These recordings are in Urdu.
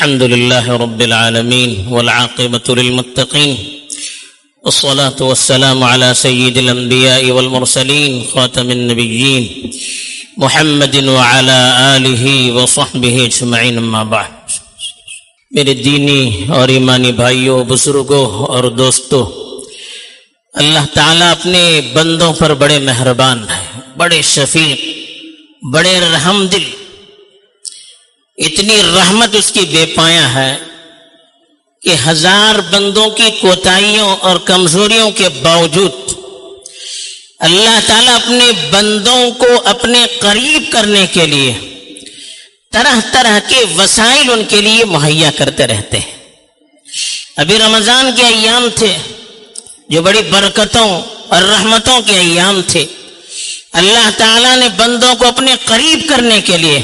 الحمد لله رب العالمين والعاقبة للمتقين والصلاة والسلام على سيد الأنبياء والمرسلين خاتم النبيين محمد وعلى آلہ وصحبہ اجمعین اما بعد۔ میرے دینی اور ایمانی بھائیوں، بزرگوں اور دوستوں، اللہ تعالیٰ اپنے بندوں پر بڑے مہربان ہیں، بڑے شفیق، بڑے رحم دل۔ اتنی رحمت اس کی بے پایہ ہے کہ ہزار بندوں کی کوتاہیوں اور کمزوریوں کے باوجود اللہ تعالیٰ اپنے بندوں کو اپنے قریب کرنے کے لیے طرح طرح کے وسائل ان کے لیے مہیا کرتے رہتے ہیں۔ ابھی رمضان کے ایام تھے جو بڑی برکتوں اور رحمتوں کے ایام تھے۔ اللہ تعالیٰ نے بندوں کو اپنے قریب کرنے کے لیے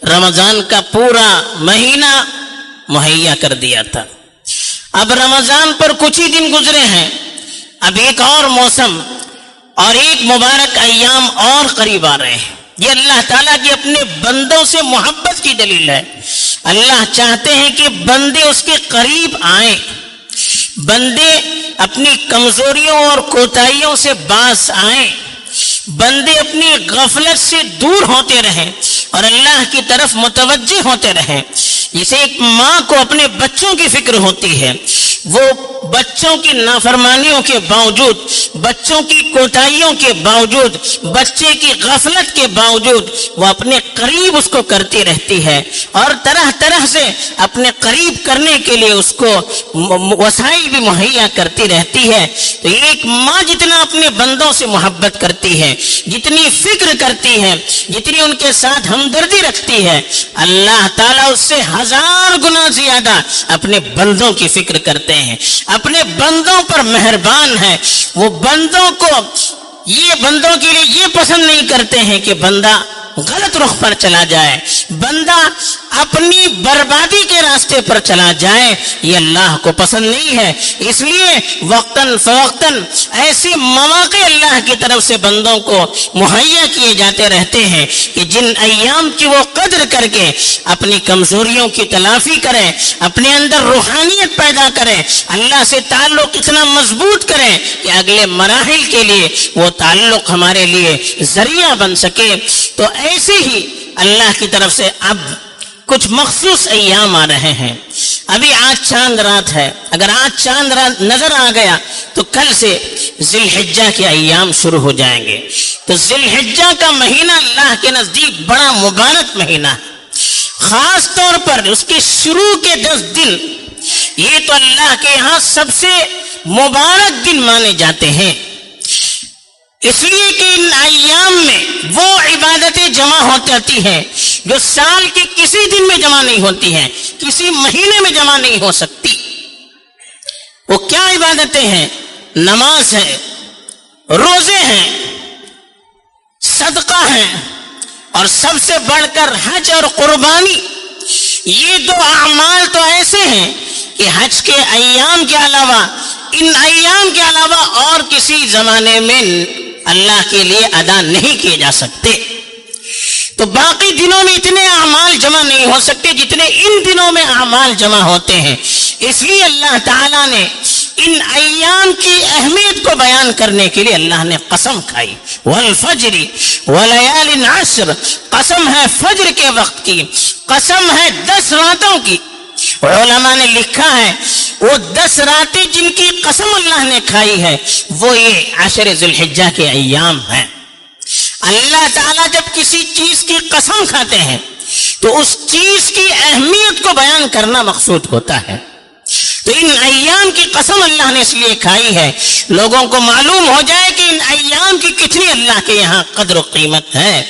رمضان کا پورا مہینہ مہیا کر دیا تھا۔ اب رمضان پر کچھ ہی دن گزرے ہیں، اب ایک اور موسم اور ایک مبارک ایام اور قریب آ رہے ہیں۔ یہ اللہ تعالیٰ کی اپنے بندوں سے محبت کی دلیل ہے۔ اللہ چاہتے ہیں کہ بندے اس کے قریب آئیں، بندے اپنی کمزوریوں اور کوتاہیوں سے باز آئیں، بندے اپنی غفلت سے دور ہوتے رہیں اور اللہ کی طرف متوجہ ہوتے رہیں۔ جسے ایک ماں کو اپنے بچوں کی فکر ہوتی ہے، وہ بچوں کی نافرمانیوں کے باوجود، بچوں کی کوتاہیوں کے باوجود، بچے کی غفلت کے باوجود وہ اپنے قریب اس کو کرتی رہتی ہے اور طرح طرح سے اپنے قریب کرنے کے لیے اس کو وسائل بھی مہیا کرتی رہتی ہے۔ تو ایک ماں جتنا اپنے بندوں سے محبت کرتی ہے، جتنی فکر کرتی ہے، جتنی ان کے ساتھ ہمدردی رکھتی ہے، اللہ تعالیٰ اس سے ہزار گنا زیادہ اپنے بندوں کی فکر کرتے ہیں، اپنے بندوں پر مہربان ہے۔ وہ بندوں کو بندوں کے لیے یہ پسند نہیں کرتے ہیں کہ بندہ غلط رخ پر چلا جائے، بندہ اپنی بربادی کے راستے پر چلا جائے، یہ اللہ کو پسند نہیں ہے۔ اس لیے وقتاً فوقتاً ایسے مواقع اللہ کی طرف سے بندوں کو مہیا کیے جاتے رہتے ہیں کہ جن ایام کی وہ قدر کر کے اپنی کمزوریوں کی تلافی کریں، اپنے اندر روحانیت پیدا کریں، اللہ سے تعلق اتنا مضبوط کریں کہ اگلے مراحل کے لیے وہ تعلق ہمارے لیے ذریعہ بن سکے۔ تو ایسے ہی اللہ کی طرف سے اب کچھ مخصوص ایام آ رہے ہیں۔ ابھی آج چاند رات ہے، اگر آج چاند رات نظر آ گیا تو کل سے ذی الحجہ کے ایام شروع ہو جائیں گے۔ تو ذی الحجہ کا مہینہ اللہ کے نزدیک بڑا مبارک مہینہ ہے، خاص طور پر اس کے شروع کے 10 دن یہ تو اللہ کے یہاں سب سے مبارک دن مانے جاتے ہیں، اس لیے کہ ان ایام میں وہ عبادتیں جمع ہو جاتی ہیں جو سال کے کسی دن میں جمع نہیں ہوتی ہیں، کسی مہینے میں جمع نہیں ہو سکتی۔ وہ کیا عبادتیں ہیں؟ نماز ہے، روزے ہیں، صدقہ ہیں، اور سب سے بڑھ کر حج اور قربانی۔ یہ 2 اعمال تو ایسے ہیں کہ حج کے ایام کے علاوہ، ان ایام کے علاوہ اور کسی زمانے میں اللہ کے لیے ادا نہیں کیے جا سکتے۔ تو باقی دنوں میں اتنے اعمال جمع نہیں ہو سکتے جتنے ان دنوں میں اعمال جمع ہوتے ہیں۔ اس لیے اللہ تعالیٰ نے ان ایام کی اہمیت کو بیان کرنے کے لیے اللہ نے قسم کھائی، والفجر وليال عشر، قسم ہے فجر کے وقت کی، قسم ہے 10 راتوں کی۔ علماء نے لکھا ہے وہ 10 راتیں جن کی قسم اللہ نے کھائی ہے وہ یہ 10 ذی الحجہ کے ایام ہیں۔ اللہ تعالیٰ جب کسی چیز کی قسم کھاتے ہیں تو اس چیز کی اہمیت کو بیان کرنا مقصود ہوتا ہے۔ تو ان ایام کی قسم اللہ نے اس لیے کھائی ہے لوگوں کو معلوم ہو جائے کہ ان ایام کی کتنی اللہ کے یہاں قدر و قیمت ہے۔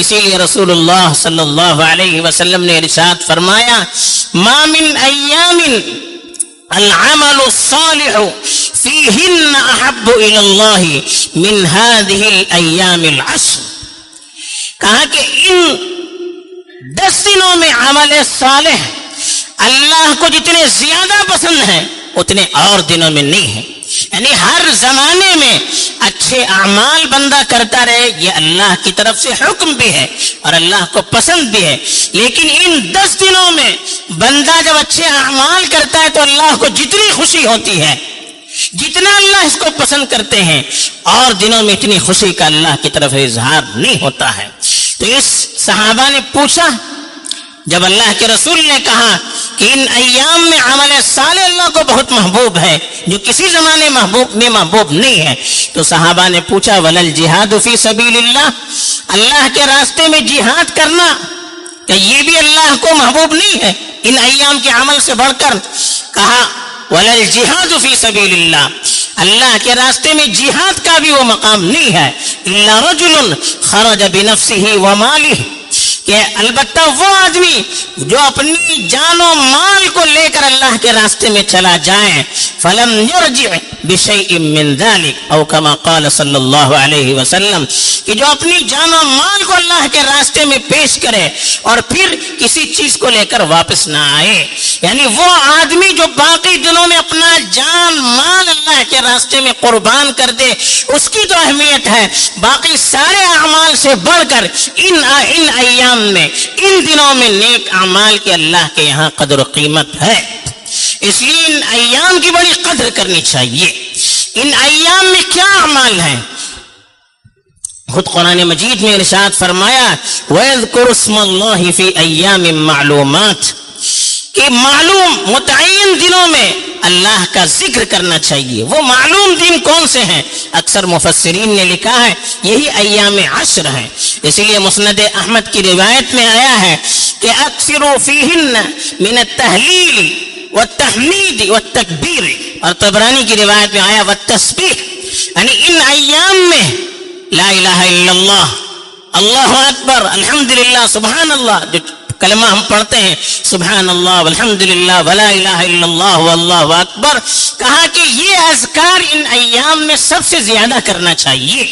اسی لیے رسول اللہ صلی اللہ علیہ وسلم نے ارشاد فرمایا، ما من ایام العمل الصالح فیہن احب الی اللہ من هذه الایام العشر۔ کہا کہ ان 10 دنوں میں عمل صالح اللہ کو جتنے زیادہ پسند ہیں اتنے اور دنوں میں نہیں ہیں۔ یعنی ہر زمانے میں اچھے اعمال بندہ کرتا رہے، یہ اللہ کی طرف سے حکم بھی ہے اور اللہ کو پسند بھی ہے. لیکن ان 10 دنوں میں بندہ جب اچھے اعمال کرتا ہے تو اللہ کو جتنی خوشی ہوتی ہے، جتنا اللہ اس کو پسند کرتے ہیں، اور دنوں میں اتنی خوشی کا اللہ کی طرف اظہار نہیں ہوتا ہے. تو اس صحابہ نے پوچھا، جب اللہ کے رسول نے کہا کہ ان ایام میں عمل صالح اللہ کو بہت محبوب ہے جو کسی زمانے میں محبوب نہیں ہے، تو صحابہ نے پوچھا ولل جہاد فی سبیل اللہ، اللہ کے راستے میں جہاد کرنا کہ یہ بھی اللہ کو محبوب نہیں ہے ان ایام کے عمل سے بڑھ کر؟ کہا ولل جہاد فی سبیل اللہ، اللہ کے راستے میں جہاد کا بھی وہ مقام نہیں ہے. الا رجل خرج بنفسه وماله، کہ البتہ وہ آدمی جو اپنی جان و مال کو لے کر اللہ کے راستے میں چلا جائے، فلم يرجع بشيء من ذلك او كما قال صلی اللہ علیہ وسلم، کہ جو اپنی جان و مال کو اللہ کے راستے میں پیش کرے اور پھر کسی چیز کو لے کر واپس نہ آئے. یعنی وہ آدمی جو باقی دنوں میں اپنا جان مال اللہ کے راستے میں قربان کر دے، اس کی تو اہمیت ہے، باقی سارے اعمال سے بڑھ کر ان ایام میں، ان دنوں میں نیک اعمال کے اللہ کے یہاں قدر و قیمت ہے. اس لیے ان ایام کی بڑی قدر کرنی چاہیے. ان ایام میں کیا اعمال ہیں؟ خود قرآن مجید میں ارشاد فرمایا وَيَذْكُرُ اسْمَ اللَّهِ فِي أَيَّامٍ مَعْلُومَاتٍ، کہ معلوم متعین دنوں میں اللہ کا ذکر کرنا چاہیے. وہ معلوم دن کون سے ہیں؟ اکثر مفسرین نے لکھا ہے یہی ایام عشر ہیں. اس لیے مسند احمد کی روایت میں آیا ہے کہ اکثروا فیہن من التہلیل والتحمید والتکبیر، اور طبرانی کی روایت میں آیا والتسبیح، یعنی ان ایام میں لا الہ الا اللہ، اللہ اکبر، الحمدللہ، سبحان اللہ، جو کلمہ ہم پڑھتے ہیں سبحان اللہ والحمدللہ ولا الہ الا اللہ واللہ اکبر، کہا کہ یہ اذکار ان ایام میں سب سے زیادہ کرنا چاہیے.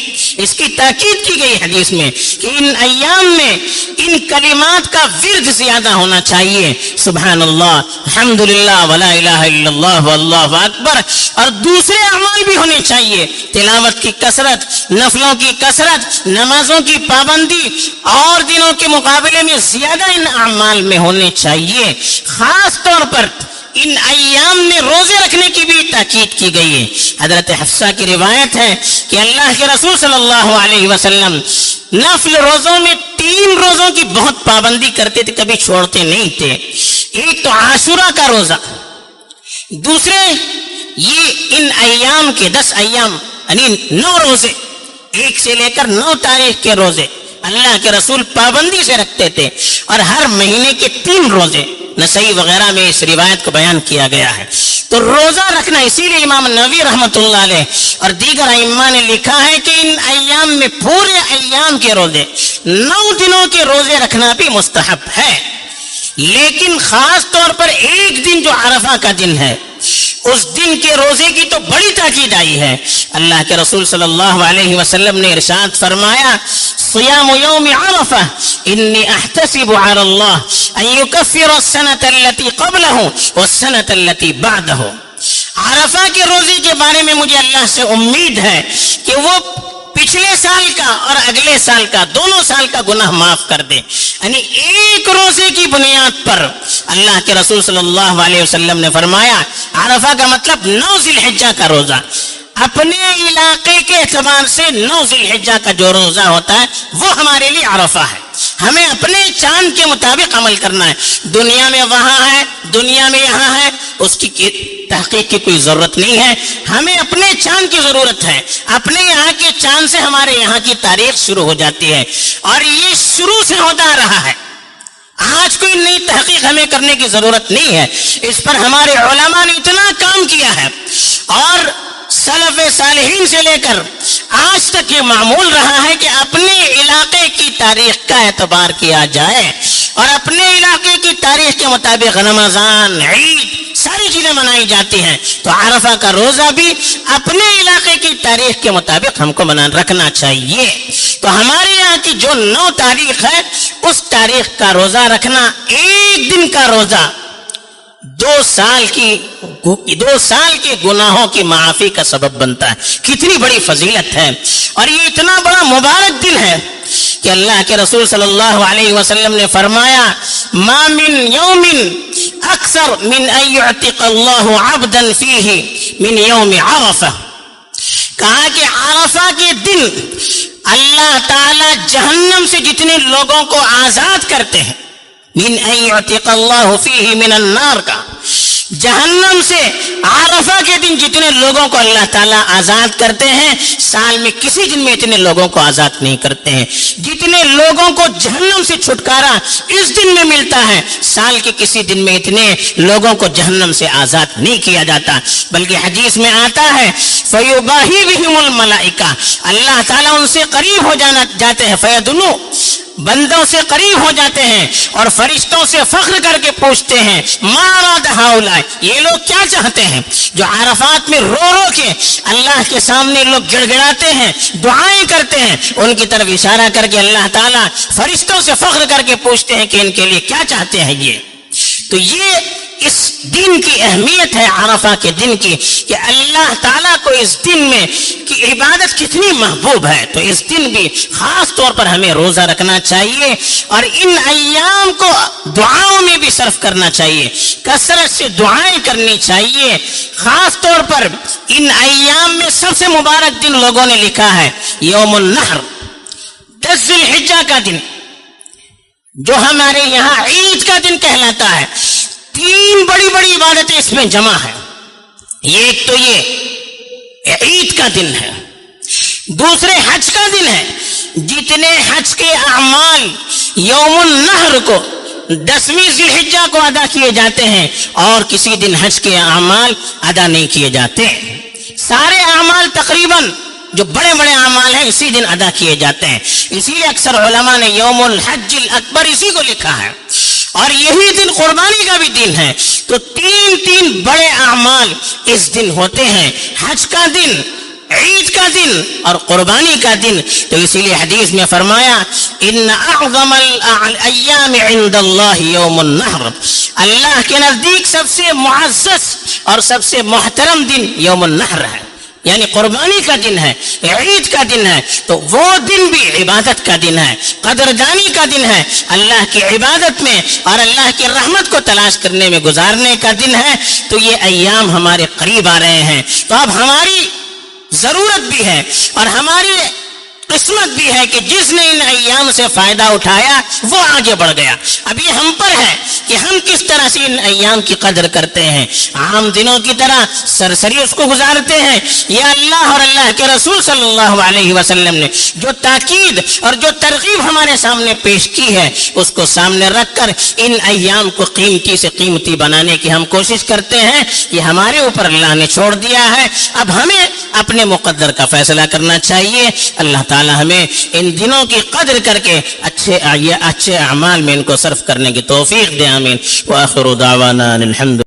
اس کی تاکید کی گئی حدیث میں کہ ان ایام میں ان کلمات کا ورد زیادہ ہونا چاہیے، سبحان اللہ، الحمدللہ ولا الہ الا اللہ واللہ اکبر. اور دوسرے اعمال بھی ہونے چاہیے، تلاوت کی کثرت، نفلوں کی کثرت، نمازوں کی پابندی اور دنوں کے مقابلے میں زیادہ ان اعمال میں ہونے چاہیے. خاص طور پر ان ایام میں روزے رکھنے کی بھی تاکید کی گئی ہے. حضرت حفصہ کی روایت ہے کہ اللہ کے رسول صلی اللہ علیہ وسلم نفل روزوں میں 3 روزوں کی بہت پابندی کرتے تھے، کبھی چھوڑتے نہیں تھے. ایک تو عاشورہ کا روزہ، دوسرے یہ ان ایام کے 10 ایام یعنی 9 روزے، 1 سے لے کر 9 تاریخ کے روزے اللہ کے رسول پابندی سے رکھتے تھے، اور ہر مہینے کے 3 روزے. نسائی وغیرہ میں اس روایت کو بیان کیا گیا ہے. تو روزہ رکھنا، اسی لیے امام نووی رحمۃ اللہ علیہ اور دیگر ائمہ نے لکھا ہے کہ ان ایام میں پورے ایام کے روزے، 9 دنوں کے روزے رکھنا بھی مستحب ہے. لیکن خاص طور پر ایک دن جو عرفہ کا دن ہے، اس دن کے روزے کی تو بڑی تاکید آئی ہے. اللہ کے رسول صلی اللہ علیہ وسلم نے ارشاد فرمایا صیام یوم عرفہ انی احتسب علی اللہ ان یکفر السنة التي قبلہ والسنة التي بعدہ. عرفہ کے روزے کے بارے میں مجھے اللہ سے امید ہے کہ وہ پچھلے سال کا اور اگلے سال کا، دونوں سال کا گناہ معاف کر دے. یعنی ایک روزے کی بنیاد پر اللہ کے رسول صلی اللہ علیہ وسلم نے فرمایا عرفہ کا مطلب 9 ذی الحجہ کا روزہ. اپنے علاقے کے اعتبار سے 9 ذی الحجہ کا جو روزہ ہوتا ہے وہ ہمارے لیے عرفہ ہے. ہمیں اپنے چاند کے مطابق عمل کرنا ہے. دنیا میں وہاں ہے، دنیا میں یہاں ہے، اس کی تحقیق کی کوئی ضرورت نہیں ہے. ہمیں اپنے چاند کی ضرورت ہے. اپنے یہاں کے چاند سے ہمارے یہاں کی تاریخ شروع ہو جاتی ہے، اور یہ شروع سے ہوتا رہا ہے. آج کوئی نئی تحقیق ہمیں کرنے کی ضرورت نہیں ہے. اس پر ہمارے علماء نے اتنا کام کیا ہے، اور سلف صالحین سے لے کر آج تک یہ معمول رہا ہے کہ اپنے علاقے کی تاریخ کا اعتبار کیا جائے، اور اپنے علاقے کی تاریخ کے مطابق رمضان، عید، ساری چیزیں منائی جاتی ہیں. تو عرفہ کا روزہ بھی اپنے علاقے کی تاریخ کے مطابق ہم کو رکھنا چاہیے. تو ہمارے یہاں کی جو 9 تاریخ ہے، اس تاریخ کا روزہ رکھنا، ایک دن کا روزہ 2 سال کے گناہوں کی معافی کا سبب بنتا ہے. کتنی بڑی فضیلت ہے. اور یہ اتنا بڑا مبارک دن ہے کہ اللہ کے رسول صلی اللہ علیہ وسلم نے فرمایا ما من یوم اکثر من ان یعتق اللہ عبدا فیہ من یوم عرفہ. کہا کہ عرفہ کے دن اللہ تعالی جہنم سے جتنے لوگوں کو آزاد کرتے ہیں، من ان یعتق اللہ فیہ من النار کا، جہنم سے عرفہ کے دن جتنے لوگوں کو اللہ تعالیٰ آزاد کرتے ہیں، سال میں کسی دن میں اتنے لوگوں کو آزاد نہیں کرتے ہیں. جتنے لوگوں کو جہنم سے چھٹکارا اس دن میں ملتا ہے، سال کے کسی دن میں اتنے لوگوں کو جہنم سے آزاد نہیں کیا جاتا. بلکہ حدیث میں آتا ہے فَيُبَاهِي بِهِمُ الْمَلَائِكَةُ، اللہ تعالیٰ ان سے قریب ہو جاتے ہیں، فَيَدْنُو، بندوں سے قریب ہو جاتے ہیں اور فرشتوں سے فخر کر کے پوچھتے ہیں ما اراد ہؤلاء، یہ لوگ کیا چاہتے ہیں؟ جو عرفات میں رو رو کے اللہ کے سامنے لوگ گڑ گڑاتے ہیں، دعائیں کرتے ہیں، ان کی طرف اشارہ کر کے اللہ تعالیٰ فرشتوں سے فخر کر کے پوچھتے ہیں کہ ان کے لیے کیا چاہتے ہیں یہ. تو یہ اس دن کی اہمیت ہے، عرفہ کے دن کی، کہ اللہ تعالیٰ کو اس دن میں کی عبادت کتنی محبوب ہے. تو اس دن بھی خاص طور پر ہمیں روزہ رکھنا چاہیے اور ان ایام کو دعاؤں میں بھی صرف کرنا چاہیے، کثرت سے دعائیں کرنی چاہیے. خاص طور پر ان ایام میں سب سے مبارک دن لوگوں نے لکھا ہے یوم النحر، 10 ذی الحجہ کا دن، جو ہمارے یہاں عید کا دن کہلاتا ہے. 3 بڑی بڑی عبادتیں اس میں جمع ہیں. ایک تو یہ عید کا دن ہے، دوسرے حج کا دن ہے. جتنے حج کے اعمال یوم النحر کو 10ویں ذی الحجہ کو ادا کیے جاتے ہیں اور کسی دن حج کے اعمال ادا نہیں کیے جاتے. سارے اعمال تقریباً جو بڑے بڑے اعمال ہیں اسی دن ادا کیے جاتے ہیں. اسی لیے اکثر علماء نے یوم الحج الاکبر اسی کو لکھا ہے. اور یہی دن قربانی کا بھی دن ہے. تو 3 بڑے اعمال اس دن ہوتے ہیں، حج کا دن، عید کا دن اور قربانی کا دن. تو اسی لیے حدیث میں فرمایا ان اعظم الایام عند اللہ یوم النحر، اللہ کے نزدیک سب سے معزز اور سب سے محترم دن یوم النحر ہے، یعنی قربانی کا دن ہے، عید کا دن ہے. تو وہ دن بھی عبادت کا دن ہے، قدردانی کا دن ہے، اللہ کی عبادت میں اور اللہ کی رحمت کو تلاش کرنے میں گزارنے کا دن ہے. تو یہ ایام ہمارے قریب آ رہے ہیں. تو اب ہماری ضرورت بھی ہے اور ہماری قسمت بھی ہے کہ جس نے ان ایام سے فائدہ اٹھایا وہ آگے بڑھ گیا. ابھی ہم پر ہے کہ ہم کس طرح سے ان ایام کی قدر کرتے ہیں. عام دنوں کی طرح سرسری اس کو گزارتے ہیں یا اللہ اور اللہ کے رسول صلی اللہ علیہ وسلم نے جو تاکید اور جو ترغیب ہمارے سامنے پیش کی ہے اس کو سامنے رکھ کر ان ایام کو قیمتی سے قیمتی بنانے کی ہم کوشش کرتے ہیں. یہ ہمارے اوپر اللہ نے چھوڑ دیا ہے، اب ہمیں اپنے مقدر کا فیصلہ کرنا چاہیے. اللہ تعالی ہمیں ان دنوں کی قدر کر کے اچھے اعمال میں ان کو صرف کرنے کی توفیق دے. آمین. وآخر دعوانا الحمد